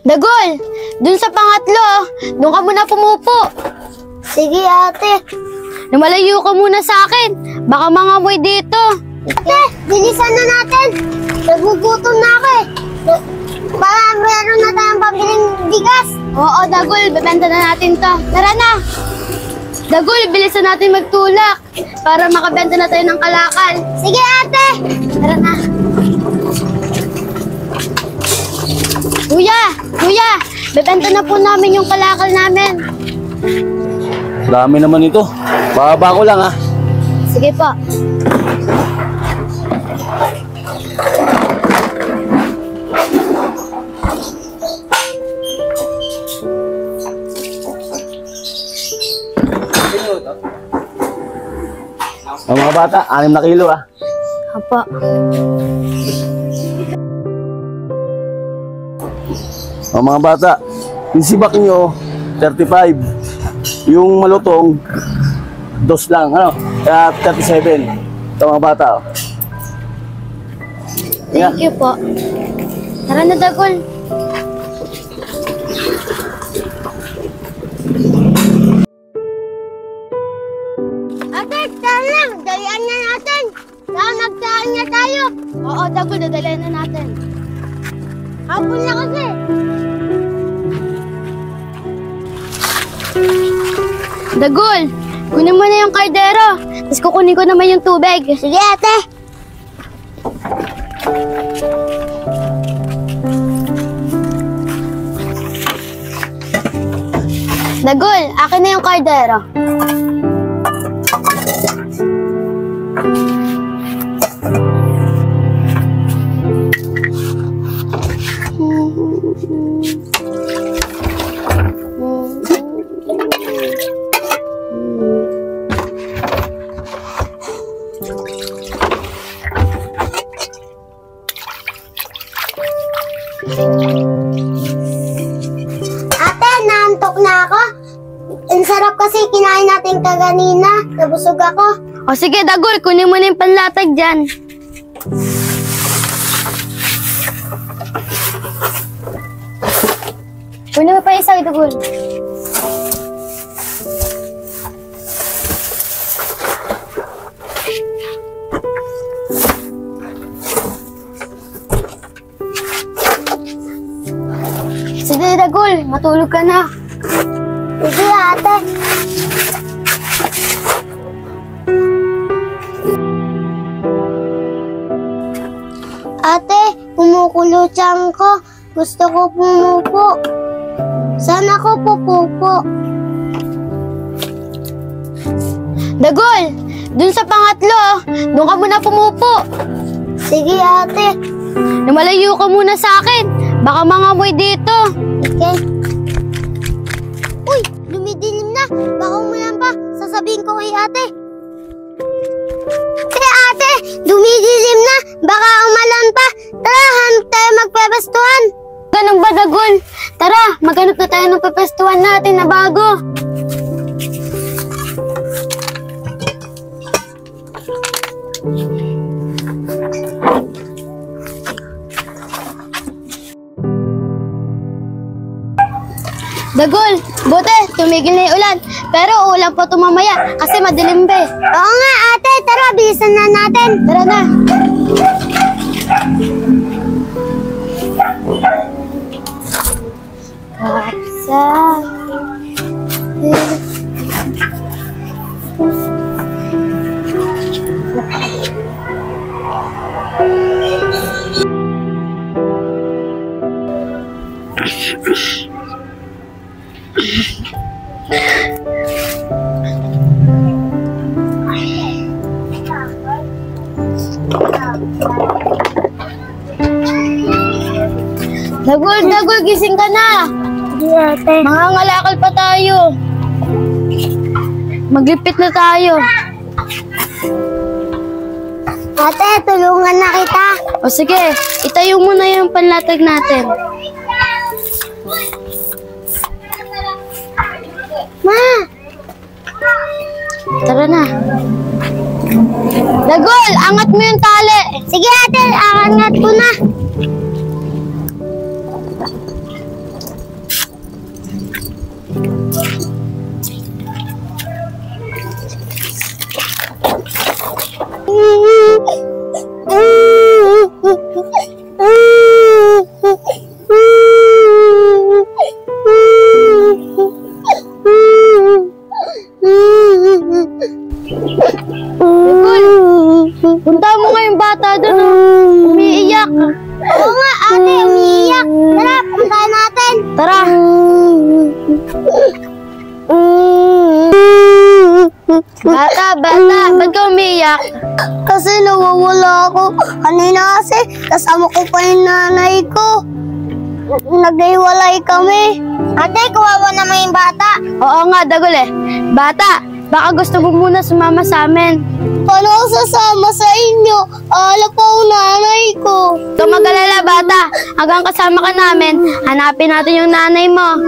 Dagol, dun sa pangatlo, dun ka muna pumupo. Sige, ate. Lumalayo ka muna sa akin. Baka mangamoy dito. Ate, bilisan na natin. Nagugutom na ako eh. Baka meron na tayong pabiling bigas. Oo, Dagol, bebenta na natin to. Tara na. Dagol, bilisan natin magtulak para makabenta na tayo ng kalakal. Sige, ate. Tara na. Kuya, bebenta na po namin yung kalakal namin. Dami naman ito. Bababa ko lang ha. Sige po. Ang mga bata, 6 na kilo ha. Apo. Ang mga bata, yung sibak nyo, 35. Yung malutong, 2 lang, ano? Kaya 37. Ito mga bata, oh. Thank you po. Tara na, Dagol. Ate, tara lang. Dalian na natin. Tara, nagdaan na tayo. Oo, Dagol, dadalhin na natin. Hapon na kasi. Dagol, kunin mo na yung kaldero. Tapos kukunin ko naman yung tubig. Sige, ate. Dagol, akin na yung kaldero. Ate, naantok na ako. Ang sarap kasi kinain natin kaganina. Nabusog ako. O sige, Dagol, kunin mo na yung panlatag dyan. Kunin mo pa isa, Dagol. Sige, Dagol, matulog ka na. Sige, ate. Ate, kumukulo tiyan ko. Gusto ko pumupo. Saan ako pupupo? Dagol, dun sa pangatlo, dun ka muna pumupo. Sige, ate. Lumalayo ka muna sa akin. Baka mangamoy dito. Okay. Uy, lumidilim na. Baka umulan pa. Sasabihin ko kay ate. Ate, dumidilim na. Baka umalan pa. Tara, hanap tayo magpepestuhan. Ganun ba, Dagol? Tara, maghanap na tayo ng pepestuhan natin na bago. Dagol, buti, tumigil na yung ulan. Pero ulan pa ito mamaya kasi madilim ba eh. Oo nga, ate. Tara, bilisan na natin. Tara na. Kapsa. Dagol, gising ka na. Sige, ate. Mangangalakal pa tayo. Maglipit na tayo. Ate, tulungan na kita. O sige, itayo muna yung panlatag natin. Ma! Tara na. Dagol, angat mo yung tali. Sige, ate. Angat ko na. bata? Ba't ka umiiyak? Kasi nawawala ako. Kanina kasi kasama ko pa yung nanay ko. Naghiwalay kami. Ate, kawawa naman yung bata. Oo nga, Dagol eh. Bata, baka gusto mo muna sumama sa amin. Paano ako sasama sa inyo? Alam po ang nanay ko. Huwag kang mag-alala, bata. Hanggang kasama ka namin, hanapin natin yung nanay mo.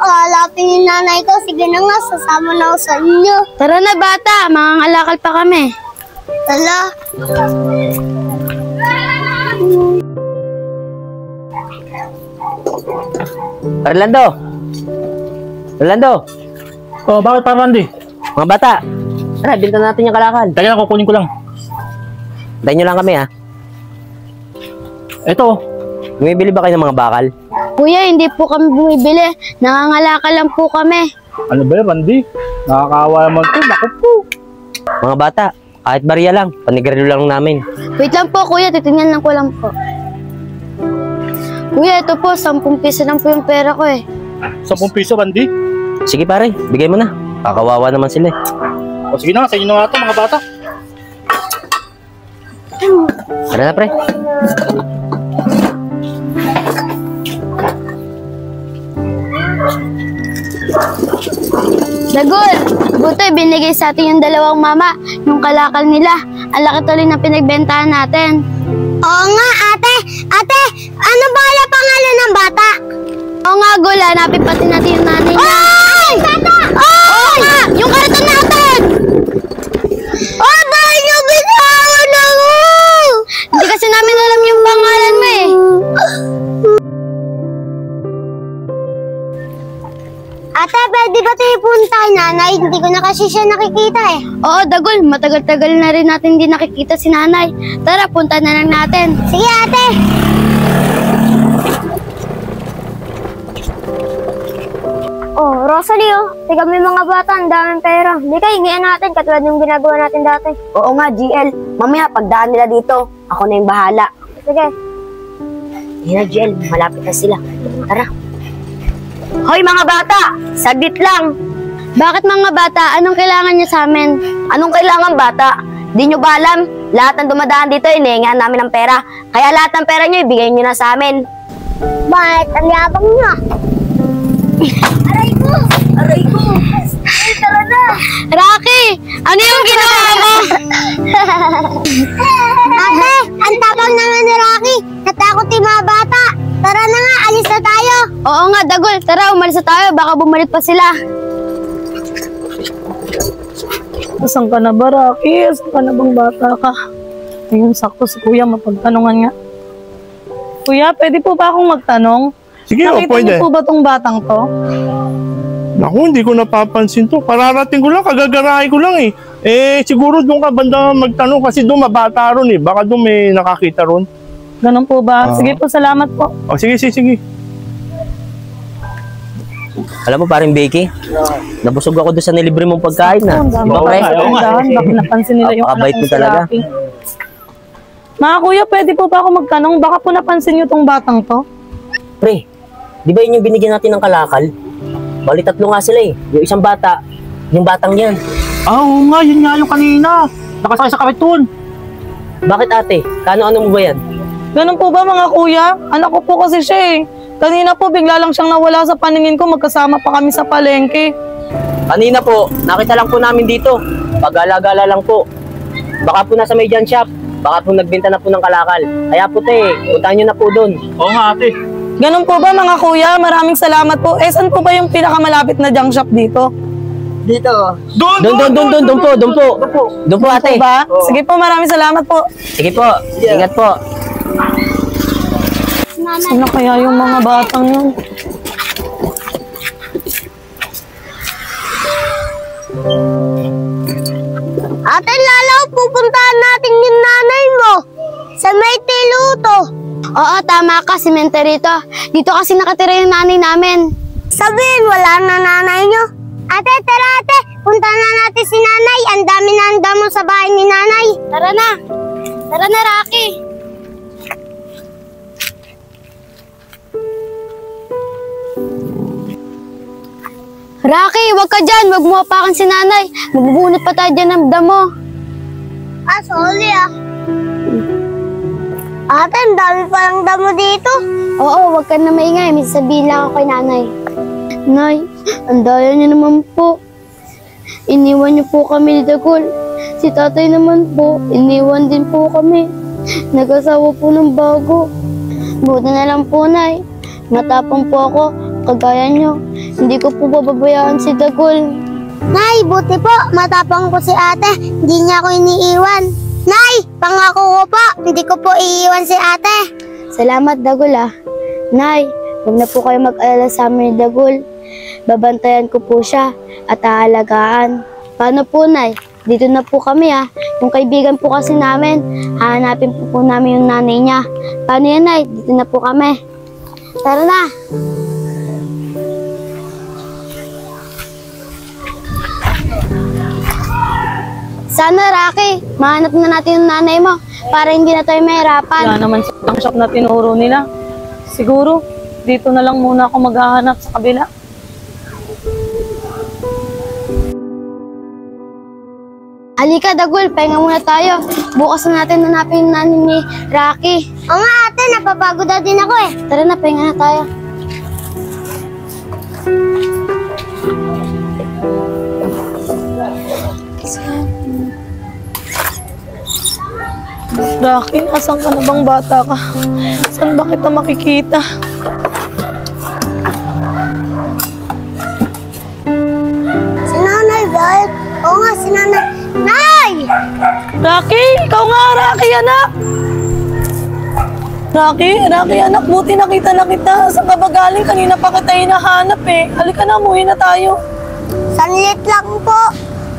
Alapin yung nanay ko. Sige na nga, sasama na ako sa inyo. Tara na, bata. Mangangalakal pa kami. Tala. Rolando! Rolando! Oh, bakit pa, Randy? Mga bata! Tara, binta natin yung kalakal. Teka lang, kukunin ko lang. Tayo nyo lang kami ha. Ito, Bumibili ba kayo ng mga bakal? Kuya, hindi po kami bumibili. Nangangalakal lang po kami. ano ba yun, Randy? Nakakawa naman ito. Naku po. Mga bata, kahit bariya lang, panigarilo lang namin. Wait lang po, kuya. Titingnan lang ko lang po. Kuya, ito po. 10 piso lang po yung pera ko eh. 10 piso, Randy. Sige pare, bigay mo na. Kakawawa naman sila eh. O sige na, sa inyo na nga ito, mga bata. Tara na pre. Dagol, butoy binigay sa atin yung dalawang mama, yung kalakal nila. Ang laki tuloy na pinagbentahan natin. Oo nga, ate. Ate, ano ba yung pangalan ng bata? Oo nga, Gol, hanapin pati natin yung nanay niya. Ay! Bata! Oo nga, yung karton natin! Oh, bakit niyo bitawan ako? Hindi kasi namin alam yung pangalan mo eh. Ate, pwede ba tayo punta kay nanay? Hindi ko na kasi siya nakikita eh. Oo, Dagol, matagal-tagal na rin natin hindi nakikita si nanay. Tara, punta na lang natin. Sige, ate. Oh, Rosalie, oh. Tignan mo yung mga bata, ang daming pera. Hindi ka, hingian natin katulad yung ginagawa natin dati. Oo nga, GL. Mamaya, pagdaan nila dito, ako na yung bahala. Sige. Yan na, GL. Malapit na sila. Tara. Hoy, mga bata! Saglit lang. Bakit mga bata? Anong kailangan niya sa amin? Anong kailangan, bata? Di nyo ba alam? Lahat ng dumadaan dito, inihingaan namin ng pera. Kaya lahat ng pera nyo, ibigay nyo na sa amin. Bakit? Ang yabang niya. Aray ko! Aray ko! Ay, tara na! Rocky, ano yung ginawa mo? Ate, ang tapang naman ni Rocky. Natakot yung mga bata. Tara na nga, alis na tayo. Oo nga, Dagol, tara, umalis na tayo. Baka bumalik pa sila. Saan ka na ba, Rocky? Saan ka na bang bata ka? Ayun, sakto si Kuya, mapagtanungan nga. Kuya, pwede po ba akong magtanong? Sige, Nakita pwede. niyo po ba tong batang to? Naku, hindi ko napapansin to. Kararating ko lang, kagagarahin ko lang eh. Siguro doon ka banda magtanong kasi doon mabata ron eh. Baka doon may nakakita ron. Ganun po ba? Oo. Sige po, salamat po. O, sige. Alam mo paring Becky, nabusog ako doon sa nilibre mong pagkain na. Di ba pre? oo nga. Bakit napansin nila yung Napakabait anak mo ko si talaga. Rocky? Mga kuya, pwede po ba ako magtanong? Baka po napansin niyo tong batang to? Pre, di ba yun yung binigyan natin ng kalakal? Bali 3 nga sila eh. Yung isang bata, yung batang yan. Oo nga, yun nga yung kanina. Nakasakay sa kariton. Bakit ate? Kano-ano mo ba yan? Ganun po ba mga kuya? Anak ko po kasi siya eh. Kanina po bigla lang siyang nawala sa paningin ko, magkasama pa kami sa palengke. Kanina po, nakita lang po namin dito. Pag-alagala lang po. Baka po nasa may junk shop. Baka po nagbenta na po ng kalakal. Kaya po puntahan nyo na po doon. Oo nga, ate. Ganun po ba mga kuya? Maraming salamat po. Saan po ba yung pinakamalapit na junk shop dito? Doon po. Doon po ate. Po ba? Sige po, maraming salamat po. Sige po, ingat po. Saan na kaya yung mga batang yun? Ate Lalaw, pupuntahan natin yung nanay mo. Sa may tiluto. Oo, tama ka, cemetery to. Dito kasi nakatira yung nanay namin. Sabihin, wala na nanay nyo. Ate, tara ate. Punta na natin si nanay. Ang dami na ang damo sa bahay ni nanay. Tara na. Tara na, Rocky. Rocky, wag ka dyan. Wag mo apakan si nanay. Magbubunot pa tayo dyan ng damo. Sorry ah. Ate, ang dami palang damo dito. Oo, wag ka na maingay. May sasabihin lang ako kay nanay. Nay, ang daya niyo naman po. Iniwan niyo po kami ni Dagol. Si tatay naman po, iniwan din po kami. Nag-asawa po ng bago. Buti na lang po, Nay. Matapang po ako, kagaya niyo. Hindi ko po bababayaan si Dagol. Nay, buti po. Matapang ko si ate. Hindi niya ako iniiwan. Nay, pangako ko po. Hindi ko po iiwan si ate. Salamat, Dagol ah. Nay, huwag na po kayo mag-alala sa amin ni Dagol. Babantayan ko po siya at aalagaan. Paano po, Nay? Dito na po kami ah. Yung kaibigan po kasi namin, hahanapin po namin yung nanay niya. Paano yan, Nay? Dito na po kami. Tara na. Sana, Rocky, mahanap na natin yung nanay mo para hindi na tayo mahirapan. Wala naman ang shop na tinuro nila. Siguro, dito na lang muna ako maghahanap sa kabila. Halika, Dagol, pahinga muna tayo. Bukas na natin hanapin yung nanay ni Rocky. Oo nga ate, napapagod na din ako eh. Tara na, pahinga na tayo. Rocky, asan ka na bang bata ka? Saan ba kita makikita? Si nanay, dahil. Oo nga, si nanay. Nay! Rocky, ikaw nga, Rocky, anak! Rocky, anak, buti nakita na kita. Saan ka ba galing? Kanina pa kita hinahanap eh. Halika na, umuwi na tayo. Sanlit lang po.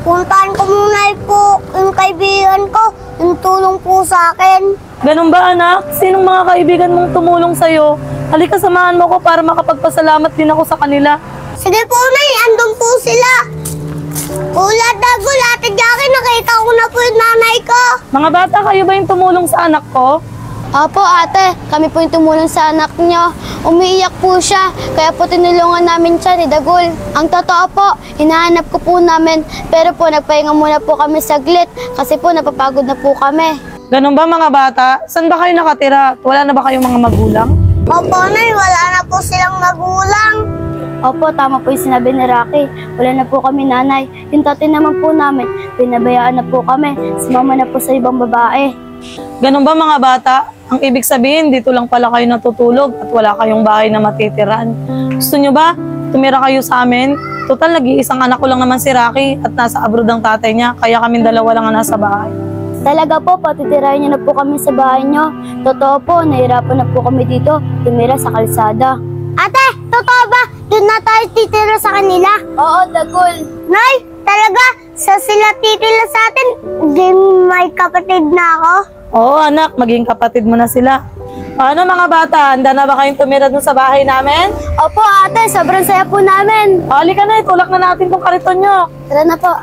Puntahan ko muna po yung kaibigan ko. Yung tulong po sa akin. Ganun ba, anak? Sinong mga kaibigan mong tumulong sa'yo? Halika, samahan mo ko para makapagpasalamat din ako sa kanila. Sige po, Nay. Andun po sila. Kuya Dagol, Ate Jackie, nakita ko na po yung nanay ko. Mga bata, kayo ba yung tumulong sa anak ko? Opo, ate. Kami po yung tumulong sa anak niyo. Umiiyak po siya, kaya po tinulungan namin siya ni Dagol. Ang totoo po, hinahanap ko po namin, pero po nagpahinga muna po kami saglit kasi po napapagod na po kami. Ganun ba, mga bata? Saan ba kayo nakatira? Wala na ba kayong mga magulang? Opo, Nay, wala na po silang magulang. Opo, tama po yung sinabi ni Rocky. Wala na po kami nanay. Yung tatay naman po namin, pinabayaan na po kami. Sumama na po sa ibang babae. Ganun ba, mga bata? Ang ibig sabihin, dito lang pala kayo natutulog at wala kayong bahay na matitiran. Gusto nyo ba? Tumira kayo sa amin? Total, nag-iisang anak ko lang naman si Rocky at nasa abroad ang tatay niya, kaya kaming dalawa lang ang nasa bahay. Talaga po, patitirahin niyo na po kami sa bahay niyo. Totoo po, nahirapan na po kami dito, tumira sa kalsada. Ate, totoo ba? Doon na tayo titira sa kanila? Oo, Dagol. Nay, talaga? Sa sila titira sa atin? Di may kapatid na ako? Oo, anak, maging kapatid mo na sila. Paano, mga bata? Handa na ba kayong tumira dun sa bahay namin? Opo, ate, sobrang saya po namin. Halika na, itulak na natin tong kariton nyo. Tara na po.